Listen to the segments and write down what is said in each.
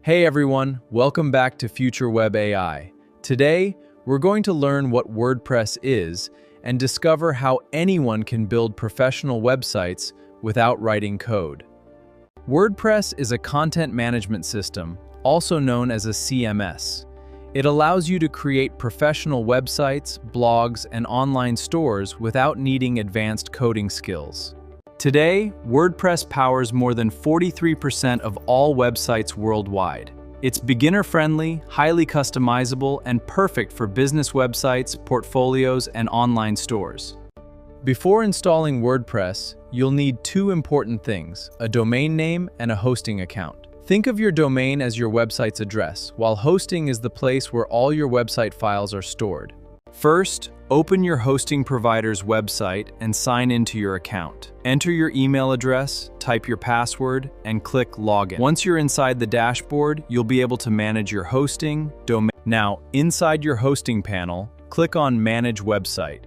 Hey everyone, welcome back to Future Web AI. Today, we're going to learn what WordPress is and discover how anyone can build professional websites without writing code. WordPress is a content management system, also known as a CMS. It allows you to create professional websites, blogs, and online stores without needing advanced coding skills. Today, WordPress powers more than 43% of all websites worldwide. It's beginner-friendly, highly customizable, and perfect for business websites, portfolios, and online stores. Before installing WordPress, you'll need two important things: a domain name and a hosting account. Think of your domain as your website's address, while hosting is the place where all your website files are stored. First, open your hosting provider's website and sign into your account. Enter your email address, type your password, and click Login. Once you're inside the dashboard, you'll be able to manage your hosting, domain. Now, inside your hosting panel, click on Manage Website.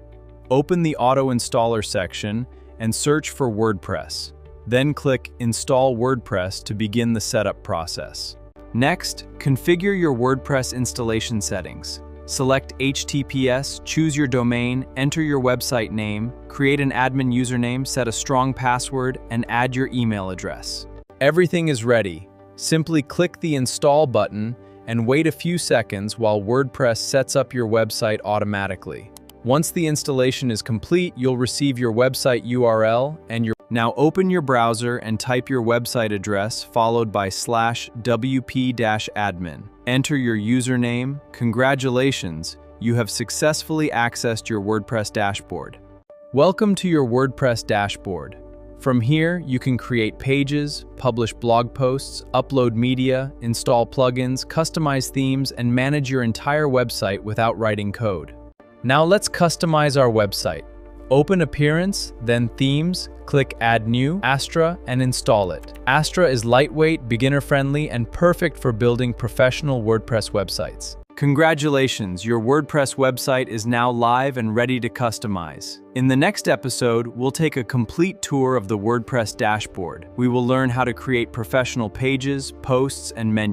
Open the Auto Installer section and search for WordPress. Then click Install WordPress to begin the setup process. Next, configure your WordPress installation settings. Select HTTPS, choose your domain, enter your website name, create an admin username, set a strong password, and add your email address. Everything is ready. Simply click the Install button and wait a few seconds while WordPress sets up your website automatically. Once the installation is complete, you'll receive your website URL and Now open your browser and type your website address followed by /wp-admin. Enter your username. Congratulations, you have successfully accessed your WordPress dashboard. Welcome to your WordPress dashboard. From here, you can create pages, publish blog posts, upload media, install plugins, customize themes, and manage your entire website without writing code. Now let's customize our website. Open Appearance, then Themes, click Add New, Astra, and install it. Astra is lightweight, beginner-friendly, and perfect for building professional WordPress websites. Congratulations, your WordPress website is now live and ready to customize. In the next episode, we'll take a complete tour of the WordPress dashboard. We will learn how to create professional pages, posts, and menus.